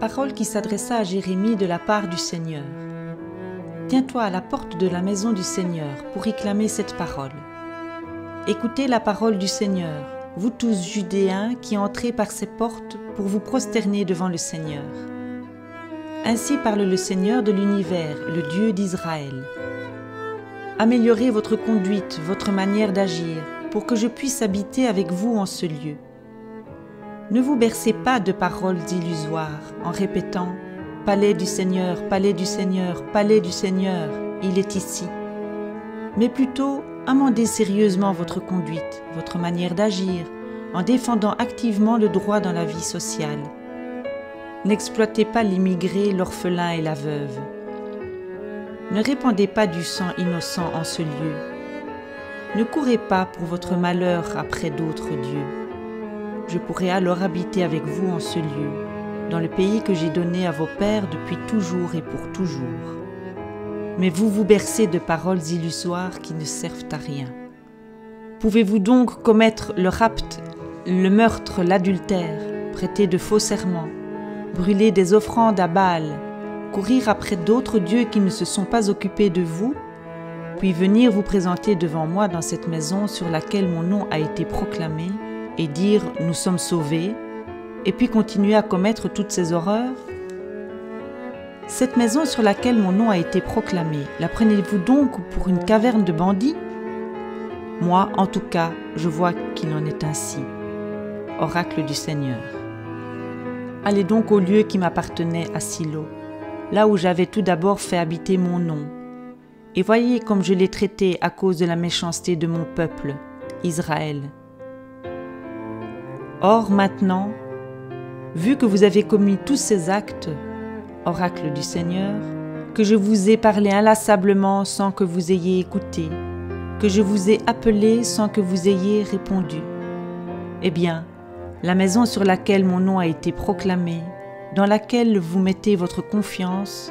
Parole qui s'adressa à Jérémie de la part du Seigneur. Tiens-toi à la porte de la maison du Seigneur pour y clamer cette parole. Écoutez la parole du Seigneur, vous tous Judéens qui entrez par ces portes pour vous prosterner devant le Seigneur. Ainsi parle le Seigneur de l'univers, le Dieu d'Israël. Améliorez votre conduite, votre manière d'agir, pour que je puisse habiter avec vous en ce lieu. Ne vous bercez pas de paroles illusoires en répétant « Palais du Seigneur, palais du Seigneur, palais du Seigneur, il est ici ». Mais plutôt, amendez sérieusement votre conduite, votre manière d'agir, en défendant activement le droit dans la vie sociale. N'exploitez pas l'immigré, l'orphelin et la veuve. Ne répandez pas du sang innocent en ce lieu. Ne courez pas pour votre malheur après d'autres dieux. Je pourrai alors habiter avec vous en ce lieu, dans le pays que j'ai donné à vos pères depuis toujours et pour toujours. Mais vous vous bercez de paroles illusoires qui ne servent à rien. Pouvez-vous donc commettre le rapt, le meurtre, l'adultère, prêter de faux serments, brûler des offrandes à Baal, courir après d'autres dieux qui ne se sont pas occupés de vous, puis venir vous présenter devant moi dans cette maison sur laquelle mon nom a été proclamé, et dire « nous sommes sauvés », et puis continuer à commettre toutes ces horreurs? Cette maison sur laquelle mon nom a été proclamé, la prenez-vous donc pour une caverne de bandits? Moi, en tout cas, je vois qu'il en est ainsi. Oracle du Seigneur. Allez donc au lieu qui m'appartenait à Silo, là où j'avais tout d'abord fait habiter mon nom, et voyez comme je l'ai traité à cause de la méchanceté de mon peuple, Israël. Or maintenant, vu que vous avez commis tous ces actes, oracle du Seigneur, que je vous ai parlé inlassablement sans que vous ayez écouté, que je vous ai appelé sans que vous ayez répondu, eh bien, la maison sur laquelle mon nom a été proclamé, dans laquelle vous mettez votre confiance,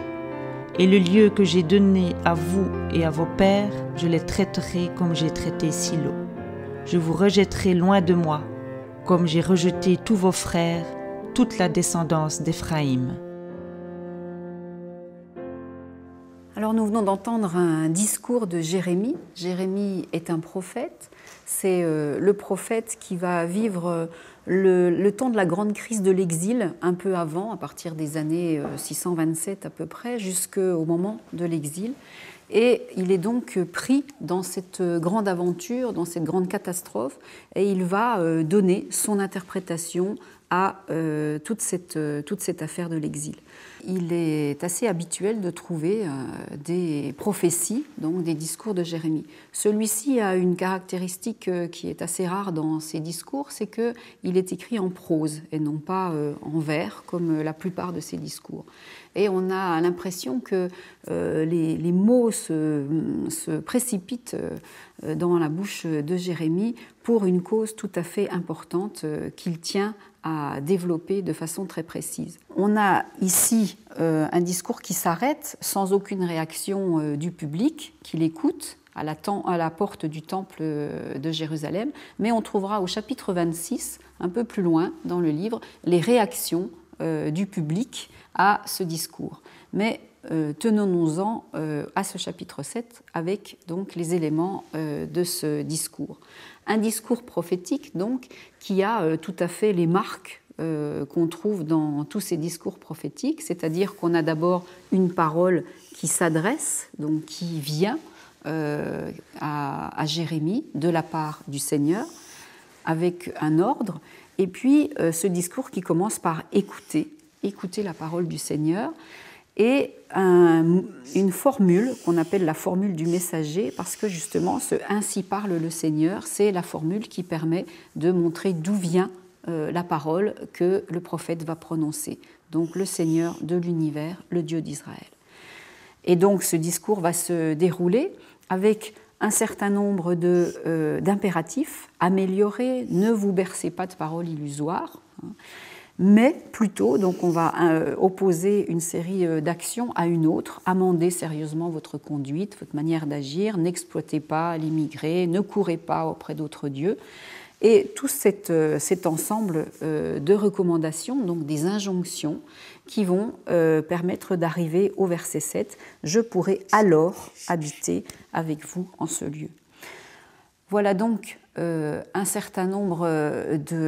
et le lieu que j'ai donné à vous et à vos pères, je les traiterai comme j'ai traité Silo. Je vous rejetterai loin de moi, comme j'ai rejeté tous vos frères, toute la descendance d'Éphraïm. Alors nous venons d'entendre un discours de Jérémie. Jérémie est un prophète. C'est le prophète qui va vivre le temps de la grande crise de l'exil, un peu avant, à partir des années 627 à peu près, jusqu'au moment de l'exil. Et il est donc pris dans cette grande aventure, dans cette grande catastrophe, et il va donner son interprétation à toute cette affaire de l'exil. Il est assez habituel de trouver des prophéties, donc des discours de Jérémie. Celui-ci a une caractéristique qui est assez rare dans ses discours, c'est qu'il est écrit en prose et non pas en vers, comme la plupart de ses discours. Et on a l'impression que les mots se précipitent dans la bouche de Jérémie pour une cause tout à fait importante qu'il tient à développer de façon très précise. On a ici un discours qui s'arrête sans aucune réaction du public qui l'écoute à la porte du temple de Jérusalem, mais on trouvera au chapitre 26, un peu plus loin dans le livre, les réactions du public à ce discours. Mais tenons-nous-en à ce chapitre 7 avec donc les éléments de ce discours. Un discours prophétique donc qui a tout à fait les marques qu'on trouve dans tous ces discours prophétiques, c'est-à-dire qu'on a d'abord une parole qui s'adresse, donc qui vient à Jérémie de la part du Seigneur avec un ordre, et puis ce discours qui commence par écouter la parole du Seigneur, et une formule qu'on appelle la formule du messager, parce que justement ce « ainsi parle le Seigneur », c'est la formule qui permet de montrer d'où vient la parole que le prophète va prononcer. Donc le Seigneur de l'univers, le Dieu d'Israël. Et donc ce discours va se dérouler avec un certain nombre d'impératifs. Améliorer, ne vous bercez pas de paroles illusoires, mais plutôt, donc on va opposer une série d'actions à une autre. Amendez sérieusement votre conduite, votre manière d'agir, n'exploitez pas l'immigré, ne courez pas auprès d'autres dieux. Et tout cet ensemble de recommandations, donc des injonctions, qui vont permettre d'arriver au verset 7. « Je pourrai alors habiter avec vous en ce lieu ». Voilà donc un certain nombre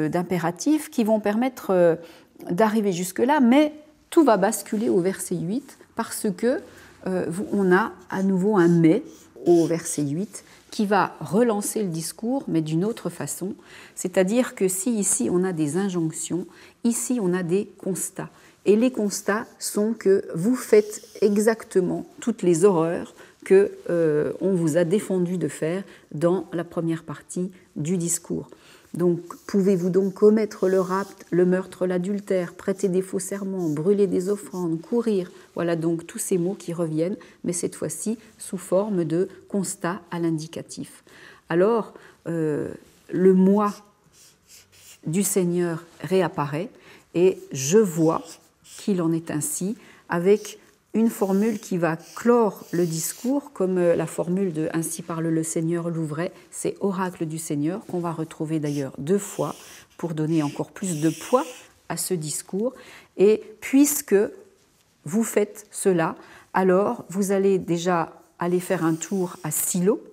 d'impératifs qui vont permettre d'arriver jusque-là, mais tout va basculer au verset 8 parce que on a à nouveau un « mais » au verset 8 qui va relancer le discours, mais d'une autre façon. C'est-à-dire que si ici on a des injonctions, ici on a des constats. Et les constats sont que vous faites exactement toutes les horreurs qu'on vous a défendu de faire dans la première partie du discours. Donc, pouvez-vous donc commettre le rapt, le meurtre, l'adultère, prêter des faux serments, brûler des offrandes, courir? Voilà donc tous ces mots qui reviennent, mais cette fois-ci sous forme de constat à l'indicatif. Alors, le moi du Seigneur réapparaît et je vois qu'il en est ainsi avec une formule qui va clore le discours, comme la formule de « Ainsi parle le Seigneur » l'ouvrait, c'est « Oracle du Seigneur » qu'on va retrouver d'ailleurs 2 fois pour donner encore plus de poids à ce discours. Et puisque vous faites cela, alors vous allez déjà aller faire un tour à Silo,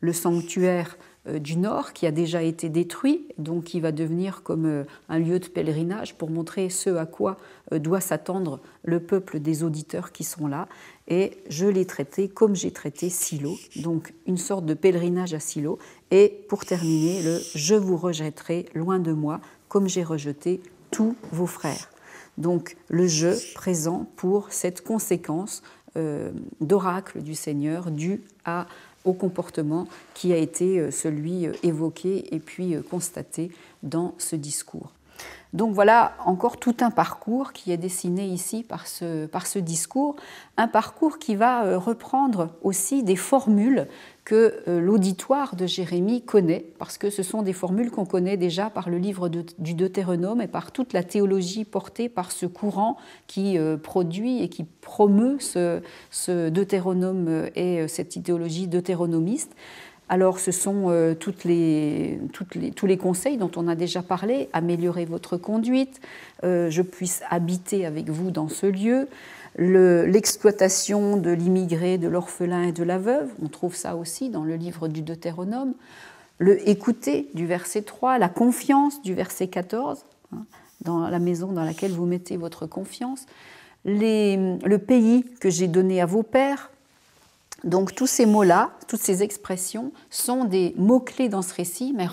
le sanctuaire du Nord qui a déjà été détruit, donc qui va devenir comme un lieu de pèlerinage pour montrer ce à quoi doit s'attendre le peuple des auditeurs qui sont là. Et je l'ai traité comme j'ai traité Silo, donc une sorte de pèlerinage à Silo. Et pour terminer, le « Je vous rejetterai loin de moi comme j'ai rejeté tous vos frères ». Donc le « je » présent pour cette conséquence d'oracle du Seigneur due au comportement qui a été celui évoqué et puis constaté dans ce discours. Donc voilà encore tout un parcours qui est dessiné ici par ce discours, un parcours qui va reprendre aussi des formules que l'auditoire de Jérémie connaît, parce que ce sont des formules qu'on connaît déjà par le livre du Deutéronome et par toute la théologie portée par ce courant qui produit et qui promeut ce Deutéronome et cette idéologie deutéronomiste. Alors ce sont tous les conseils dont on a déjà parlé, améliorer votre conduite, je puisse habiter avec vous dans ce lieu, l'exploitation de l'immigré, de l'orphelin et de la veuve, on trouve ça aussi dans le livre du Deutéronome, le écouter du verset 3, la confiance du verset 14, dans la maison dans laquelle vous mettez votre confiance, le pays que j'ai donné à vos pères. Donc tous ces mots-là, toutes ces expressions sont des mots-clés dans ce récit, mais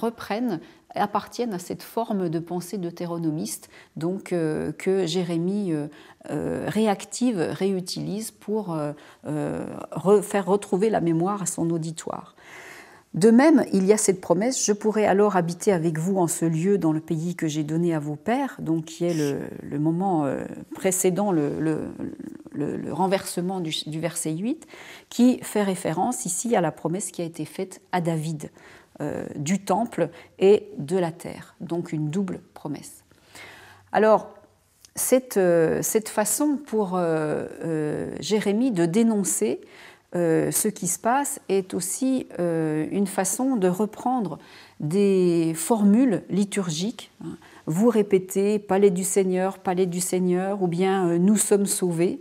appartiennent à cette forme de pensée deutéronomiste donc, que Jérémie réutilise pour faire retrouver la mémoire à son auditoire. De même, il y a cette promesse « Je pourrai alors habiter avec vous en ce lieu dans le pays que j'ai donné à vos pères », donc qui est le moment précédant le renversement du verset 8, qui fait référence ici à la promesse qui a été faite à David du temple et de la terre, donc une double promesse. Alors, cette façon pour Jérémie de dénoncer ce qui se passe est aussi une façon de reprendre des formules liturgiques. Vous répétez « Palais du Seigneur », ou bien « Nous sommes sauvés ».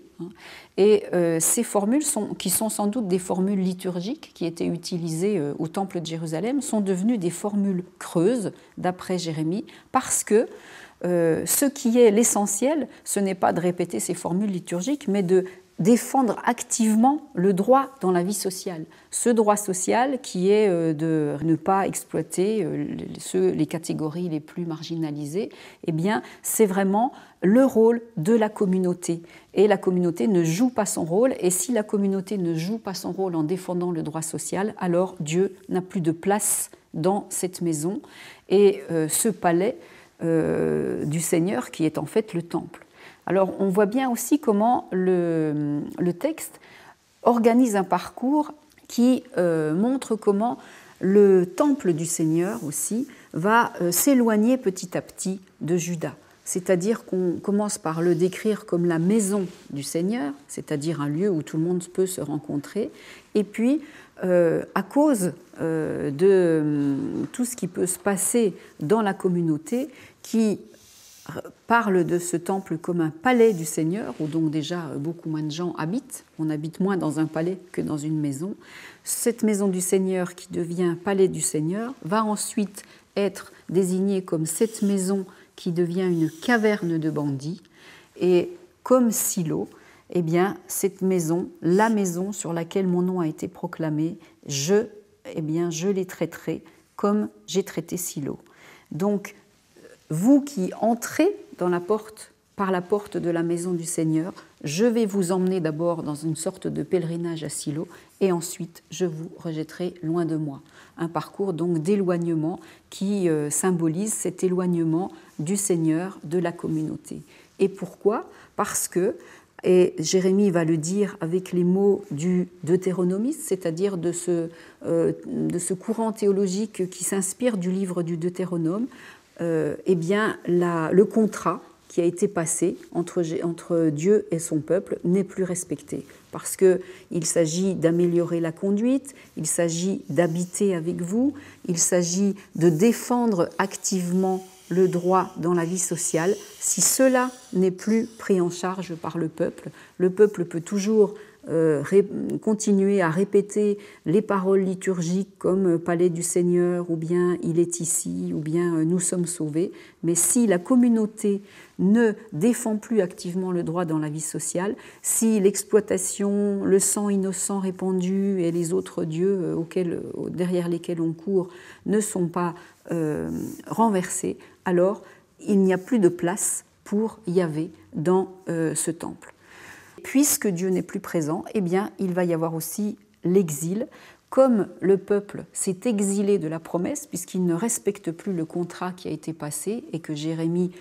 Et ces formules, qui sont sans doute des formules liturgiques qui étaient utilisées au Temple de Jérusalem, sont devenues des formules creuses, d'après Jérémie, parce que ce qui est l'essentiel, ce n'est pas de répéter ces formules liturgiques, mais de défendre activement le droit dans la vie sociale. Ce droit social qui est de ne pas exploiter les catégories les plus marginalisées, eh bien, c'est vraiment le rôle de la communauté. Et la communauté ne joue pas son rôle, et si la communauté ne joue pas son rôle en défendant le droit social, alors Dieu n'a plus de place dans cette maison et ce palais du Seigneur qui est en fait le temple. Alors on voit bien aussi comment le texte organise un parcours qui montre comment le temple du Seigneur aussi va s'éloigner petit à petit de Juda. C'est-à-dire qu'on commence par le décrire comme la maison du Seigneur, c'est-à-dire un lieu où tout le monde peut se rencontrer, et puis à cause de tout ce qui peut se passer dans la communauté qui parle de ce temple comme un palais du Seigneur, où donc déjà beaucoup moins de gens habitent. On habite moins dans un palais que dans une maison. Cette maison du Seigneur qui devient palais du Seigneur va ensuite être désignée comme cette maison qui devient une caverne de bandits. Et comme Silo, eh bien, cette maison, la maison sur laquelle mon nom a été proclamé, je les traiterai comme j'ai traité Silo. Donc, vous qui entrez par la porte de la maison du Seigneur, je vais vous emmener d'abord dans une sorte de pèlerinage à Silo et ensuite je vous rejetterai loin de moi. Un parcours donc d'éloignement qui symbolise cet éloignement du Seigneur, de la communauté. Et pourquoi ? Parce que, et Jérémie va le dire avec les mots du deutéronomiste, c'est-à-dire de ce courant théologique qui s'inspire du livre du Deutéronome, eh bien, le contrat qui a été passé entre Dieu et son peuple n'est plus respecté. Parce qu'il s'agit d'améliorer la conduite, il s'agit d'habiter avec vous, il s'agit de défendre activement le droit dans la vie sociale. Si cela n'est plus pris en charge par le peuple peut toujours continuer à répéter les paroles liturgiques comme Palais du Seigneur, ou bien Il est ici, ou bien Nous sommes sauvés. Mais si la communauté ne défend plus activement le droit dans la vie sociale, si l'exploitation, le sang innocent répandu et les autres dieux derrière lesquels on court ne sont pas renversés, alors il n'y a plus de place pour Yahvé dans ce temple. Puisque Dieu n'est plus présent, eh bien, il va y avoir aussi l'exil. Comme le peuple s'est exilé de la promesse, puisqu'il ne respecte plus le contrat qui a été passé et que Jérémie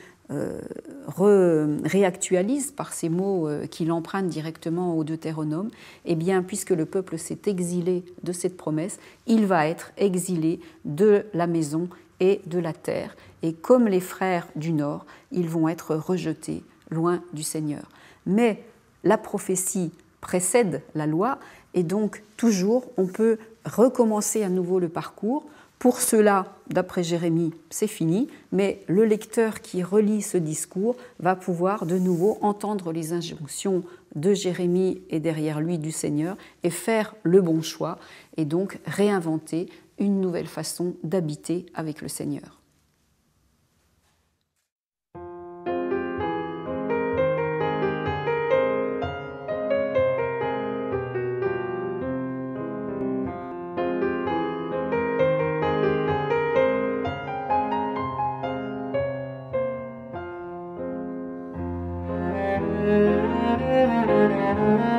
réactualise par ces mots qu'il emprunte directement au Deutéronome, eh bien, puisque le peuple s'est exilé de cette promesse, il va être exilé de la maison et de la terre. Et comme les frères du Nord, ils vont être rejetés loin du Seigneur. Mais la prophétie précède la loi et donc toujours on peut recommencer à nouveau le parcours. Pour cela, d'après Jérémie, c'est fini, mais le lecteur qui relit ce discours va pouvoir de nouveau entendre les injonctions de Jérémie et derrière lui du Seigneur et faire le bon choix et donc réinventer une nouvelle façon d'habiter avec le Seigneur. Thank you.